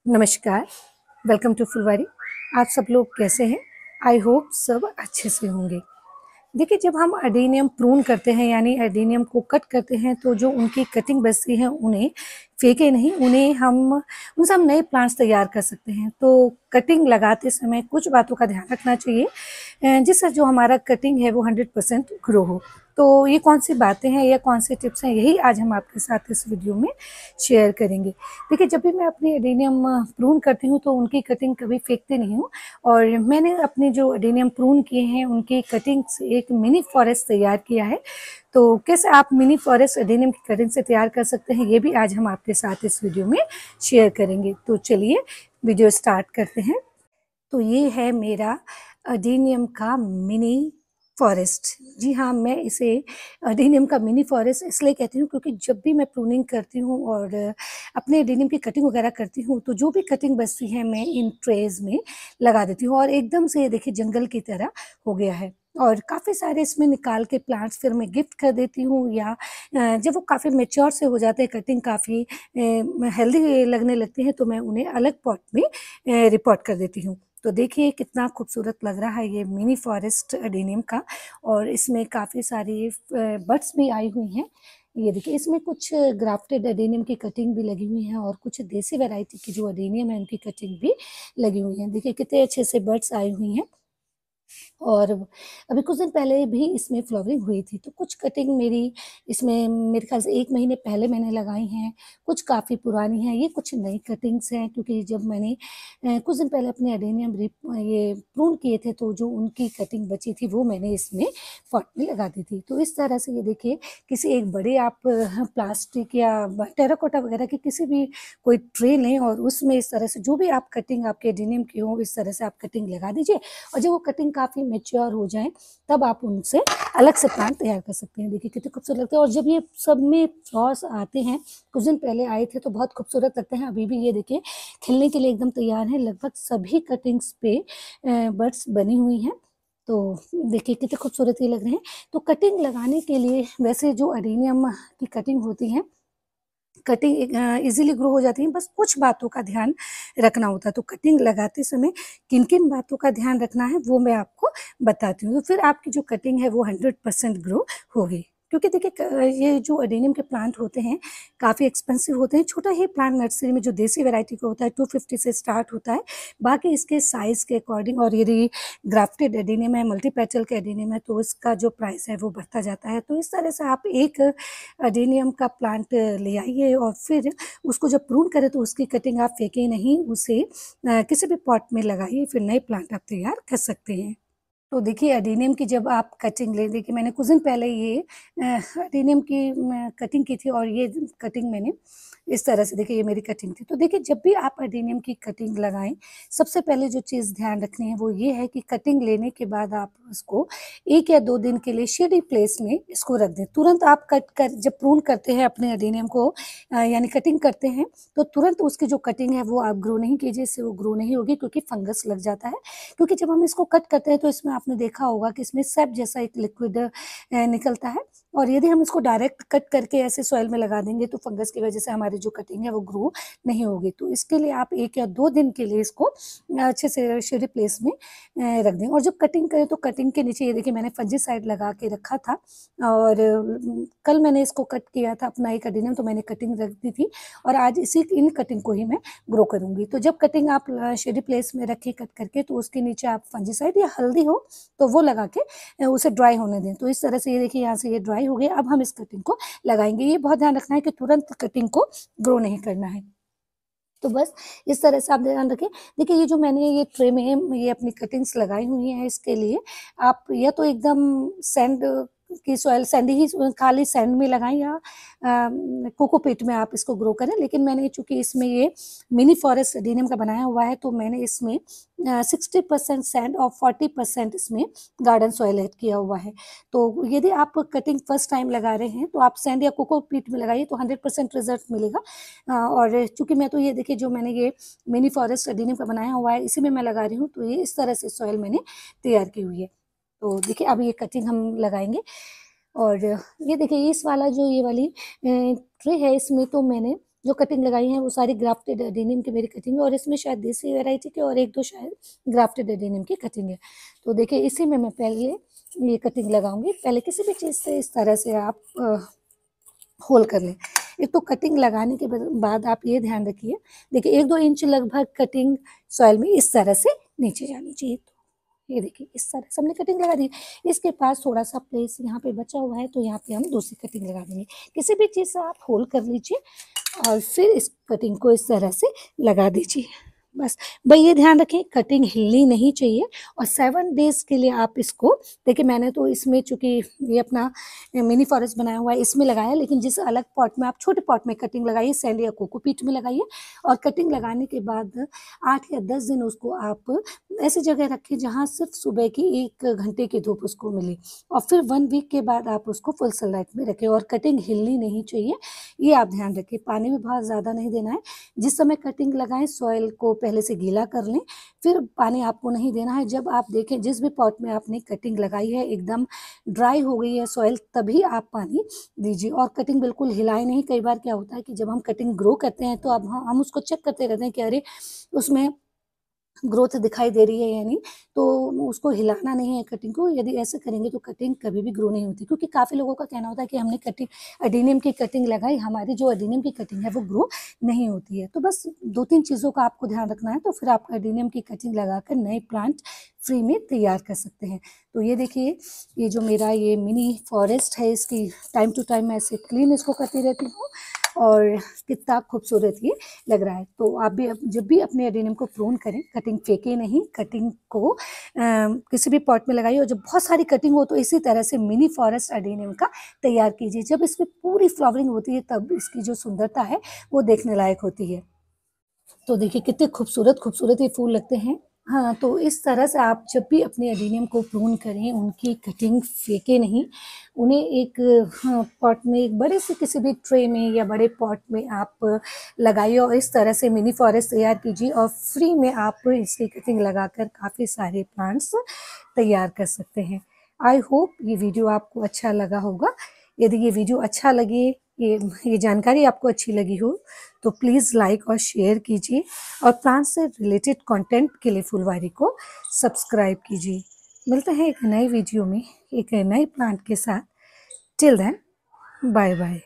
नमस्कार, welcome to फुलवारी। आप सब लोग कैसे हैं? आई होप सब अच्छे से होंगे। देखिए, जब हम अडेनियम प्रून करते हैं यानी अडेनियम को कट करते हैं तो जो उनकी कटिंग बचती है उन्हें फेंके नहीं, उनसे हम नए प्लांट्स तैयार कर सकते हैं। तो कटिंग लगाते समय कुछ बातों का ध्यान रखना चाहिए जिससे जो हमारा कटिंग है वो 100% ग्रो हो। तो ये कौन सी बातें हैं या कौन से टिप्स हैं, यही आज हम आपके साथ इस वीडियो में शेयर करेंगे। देखिए, जब भी मैं अपनी एडेनियम प्रून करती हूँ तो उनकी कटिंग कभी फेंकती नहीं हूँ। और मैंने अपने जो एडेनियम प्रून किए हैं उनकी कटिंग से एक मिनी फॉरेस्ट तैयार किया है। तो कैसे आप मिनी फॉरेस्ट एडेनियम की कटिंग से तैयार कर सकते हैं, ये भी आज हम आपके साथ इस वीडियो में शेयर करेंगे। तो चलिए वीडियो स्टार्ट करते हैं। तो ये है मेरा अडेनियम का मिनी फॉरेस्ट। जी हाँ, मैं इसे अडेनियम का मिनी फॉरेस्ट इसलिए कहती हूँ क्योंकि जब भी मैं प्रूनिंग करती हूँ और अपने अडेनियम की कटिंग वगैरह करती हूँ तो जो भी कटिंग बचती है मैं इन ट्रेज में लगा देती हूँ और एकदम से ये देखिए जंगल की तरह हो गया है। और काफ़ी सारे इसमें निकाल के प्लांट्स फिर मैं गिफ्ट कर देती हूँ या जब वो काफ़ी मेच्योर से हो जाते हैं, कटिंग काफ़ी हेल्दी लगने लगती है तो मैं उन्हें अलग पॉट में रिपोर्ट कर देती हूँ। तो देखिए कितना खूबसूरत लग रहा है ये मिनी फॉरेस्ट एडेनियम का। और इसमें काफ़ी सारी बड्स भी आई हुई हैं। ये देखिए, इसमें कुछ ग्राफ्टेड एडेनियम की कटिंग भी लगी हुई है और कुछ देसी वैरायटी की जो एडेनियम है उनकी कटिंग भी लगी हुई है। देखिए कितने अच्छे से बड्स आई हुई हैं। और अभी कुछ दिन पहले भी इसमें फ्लावरिंग हुई थी। तो कुछ कटिंग मेरी इसमें मेरे ख्याल से 1 महीने पहले मैंने लगाई हैं, कुछ काफ़ी पुरानी हैं, ये कुछ नई कटिंग्स हैं क्योंकि जब मैंने कुछ दिन पहले अपने एडेनियम ये प्रून किए थे तो जो उनकी कटिंग बची थी वो मैंने इसमें पॉट में लगा दी थी। तो इस तरह से ये देखिए, किसी एक बड़े आप प्लास्टिक या टेराकोटा वगैरह की किसी भी कोई ट्रे लें और उसमें इस तरह से जो भी आप कटिंग आपके एडेनियम की हो इस तरह से आप कटिंग लगा दीजिए। और जब वो कटिंग काफ़ी मैच्योर हो जाए तब आप उनसे अलग से प्लांट तैयार कर सकते हैं। देखिए कितने खूबसूरत लगते हैं। और जब ये सब में फ्लावर्स आते हैं, कुछ दिन पहले आए थे तो बहुत खूबसूरत लगते हैं। अभी भी ये देखिए खिलने के लिए एकदम तैयार है। लगभग सभी कटिंग्स पे बड्स बनी हुई हैं। तो देखिए कितने खूबसूरत ये लग रहे हैं। तो कटिंग लगाने के लिए वैसे जो एडेनियम की कटिंग होती है, कटिंग इजीली ग्रो हो जाती है, बस कुछ बातों का ध्यान रखना होता है। तो कटिंग लगाते समय किन किन बातों का ध्यान रखना है वो मैं आपको बताती हूँ। तो फिर आपकी जो कटिंग है वो 100% ग्रो होगी। क्योंकि देखिए ये जो एडेनियम के प्लांट होते हैं काफ़ी एक्सपेंसिव होते हैं। छोटा ही प्लांट नर्सरी में जो देसी वैरायटी का होता है 250 से स्टार्ट होता है। बाकी इसके साइज़ के अकॉर्डिंग, और यदि ग्राफ्टेड एडेनियम है, मल्टी पेटल के एडेनियम है तो इसका जो प्राइस है वो बढ़ता जाता है। तो इस तरह से आप एक एडेनियम का प्लांट ले आइए और फिर उसको जब प्रून करें तो उसकी कटिंग आप फेंकें नहीं, उसे किसी भी पॉट में लगाइए, फिर नए प्लांट आप तैयार कर सकते हैं। तो देखिए एडेनियम की जब आप कटिंग लें, देखिए मैंने कुछ दिन पहले ये एडेनियम की कटिंग की थी और ये कटिंग मैंने इस तरह से, देखिए ये मेरी कटिंग थी। तो देखिए जब भी आप एडेनियम की कटिंग लगाएं, सबसे पहले जो चीज़ ध्यान रखनी है वो ये है कि कटिंग लेने के बाद आप उसको 1 या 2 दिन के लिए शेडी प्लेस में इसको रख दें। तुरंत आप कट कर जब प्रून करते हैं अपने एडेनियम को यानी कटिंग करते हैं तो तुरंत उसकी जो कटिंग है वो आप ग्रो नहीं कीजिए, इससे वो ग्रो नहीं होगी क्योंकि फंगस लग जाता है। क्योंकि जब हम इसको कट करते हैं तो इसमें आपने देखा होगा कि इसमें सेप जैसा एक लिक्विड निकलता है। और यदि हम इसको डायरेक्ट कट करके ऐसे सॉइल में लगा देंगे तो फंगस की वजह से हमारी जो कटिंग है वो ग्रो नहीं होगी। तो इसके लिए आप 1 या 2 दिन के लिए इसको अच्छे से शेडी प्लेस में रख दें। और जब कटिंग करें तो कटिंग के नीचे ये देखिए मैंने फंजीसाइड लगा के रखा था। और कल मैंने इसको कट किया था अपना एक एडेनियम, तो मैंने कटिंग रख दी थी और आज इन कटिंग को ही मैं ग्रो करूँगी। तो जब कटिंग आप शेडी प्लेस में रखिए कट करके तो उसके नीचे आप फंजीसाइड या हल्दी हो तो वो लगा के उसे ड्राई होने दें। तो इस तरह से ये देखिए यहाँ से ये ड्राई हो गया। अब हम इस कटिंग को लगाएंगे। ये बहुत ध्यान रखना है कि तुरंत कटिंग को ग्रो नहीं करना है। तो बस इस तरह से आप ध्यान रखें। देखिए ये जो मैंने ये ट्रे में ये अपनी कटिंग्स लगाई हुई हैं, इसके लिए आप या तो एकदम सैंड की सॉइल, सैंडी ही खाली सैंड में लगाएं या कोकोपीट में आप इसको ग्रो करें। लेकिन मैंने चूंकि इसमें ये मिनी फॉरेस्ट एडेनियम का बनाया हुआ है तो मैंने इसमें 60% सैंड और 40% इसमें गार्डन सॉइल ऐड किया हुआ है। तो यदि आप कटिंग फर्स्ट टाइम लगा रहे हैं तो आप सैंड या कोकोपीट में लगाइए तो 100% रिजल्ट मिलेगा। और चूंकि मैं तो ये देखिए जो मैंने ये मिनी फॉरेस्ट एडेनियम का बनाया हुआ है इसी में मैं लगा रही हूँ, तो ये इस तरह से सॉइल मैंने तैयार की हुई है। तो देखिए अब ये कटिंग हम लगाएंगे। और ये देखिए इस वाला जो ये वाली ट्रे है इसमें तो मैंने जो कटिंग लगाई है वो सारी ग्राफ्टेड एडेनियम की मेरी कटिंग है, और इसमें शायद देसी वैरायटी की और एक दो शायद ग्राफ्टेड एडेनियम की कटिंग है। तो देखिए इसी में मैं पहले ये कटिंग लगाऊंगी। पहले किसी भी चीज़ से इस तरह से आप होल कर लें। एक तो कटिंग लगाने के बाद आप ये ध्यान रखिए, देखिए 1-2 इंच लगभग कटिंग सॉइल में इस तरह से नीचे जानी चाहिए। तो ये देखिए इस तरह से हमने कटिंग लगा दी। इसके पास थोड़ा सा प्लेस यहाँ पे बचा हुआ है, तो यहाँ पे हम दूसरी कटिंग लगा देंगे। किसी भी चीज़ से आप होल कर लीजिए और फिर इस कटिंग को इस तरह से लगा दीजिए। बस भाई ये ध्यान रखें कटिंग हिलनी नहीं चाहिए। और 7 डेज के लिए आप इसको, देखिए मैंने तो इसमें चूंकि ये अपना मिनी फॉरेस्ट बनाया हुआ है इसमें लगाया, लेकिन जिस अलग पॉट में आप छोटे पॉट में कटिंग लगाइए, सैंड या कोकोपीट में लगाइए, और कटिंग लगाने के बाद 8 या 10 दिन उसको आप ऐसी जगह रखें जहाँ सिर्फ सुबह की 1 घंटे की धूप उसको मिले, और फिर 1 वीक के बाद आप उसको फुल सनलाइट में रखें। और कटिंग हिलनी नहीं चाहिए, ये आप ध्यान रखें। पानी भी बहुत ज़्यादा नहीं देना है। जिस समय कटिंग लगाएं सॉइल को पहले से गीला कर लें, फिर पानी आपको नहीं देना है। जब आप देखें जिस भी पॉट में आपने कटिंग लगाई है एकदम ड्राई हो गई है सॉइल, तभी आप पानी दीजिए। और कटिंग बिल्कुल हिलाए नहीं। कई बार क्या होता है कि जब हम कटिंग ग्रो करते हैं तो अब हम उसको चेक करते रहते हैं कि अरे उसमें ग्रोथ दिखाई दे रही है या नहीं, तो उसको हिलाना नहीं है कटिंग को। यदि ऐसे करेंगे तो कटिंग कभी भी ग्रो नहीं होती, क्योंकि काफ़ी लोगों का कहना होता है कि हमने कटिंग एडेनियम की कटिंग लगाई, हमारी जो एडेनियम की कटिंग है वो ग्रो नहीं होती है। तो बस 2-3 चीज़ों का आपको ध्यान रखना है, तो फिर आप एडेनियम की कटिंग लगाकर नए प्लांट फ्री में तैयार कर सकते हैं। तो ये देखिए ये जो मेरा ये मिनी फॉरेस्ट है, इसकी टाइम टू टाइम मैं ऐसे क्लीन इसको करती रहती हूँ, और कितना खूबसूरत ये लग रहा है। तो आप भी जब भी अपने एडेनियम को प्रून करें, कटिंग फेंके नहीं, कटिंग को किसी भी पॉट में लगाइए, और जब बहुत सारी कटिंग हो तो इसी तरह से मिनी फॉरेस्ट एडेनियम का तैयार कीजिए। जब इसमें पूरी फ्लावरिंग होती है तब इसकी जो सुंदरता है वो देखने लायक होती है। तो देखिए कितने खूबसूरत खूबसूरत ये फूल लगते हैं। हाँ, तो इस तरह से आप जब भी अपने एडेनियम को प्रून करें, उनकी कटिंग फेंके नहीं, उन्हें एक हाँ, पॉट में, एक बड़े से किसी भी ट्रे में या बड़े पॉट में आप लगाइए, और इस तरह से मिनी फॉरेस्ट तैयार कीजिए, और फ्री में आप इसकी कटिंग लगाकर काफ़ी सारे प्लांट्स तैयार कर सकते हैं। आई होप ये वीडियो आपको अच्छा लगा होगा। यदि ये वीडियो अच्छा लगे, ये जानकारी आपको अच्छी लगी हो, तो प्लीज़ लाइक और शेयर कीजिए, और प्लांट से रिलेटेड कंटेंट के लिए फुलवारी को सब्सक्राइब कीजिए। मिलते हैं एक नए वीडियो में एक नए प्लांट के साथ। Till then, bye bye.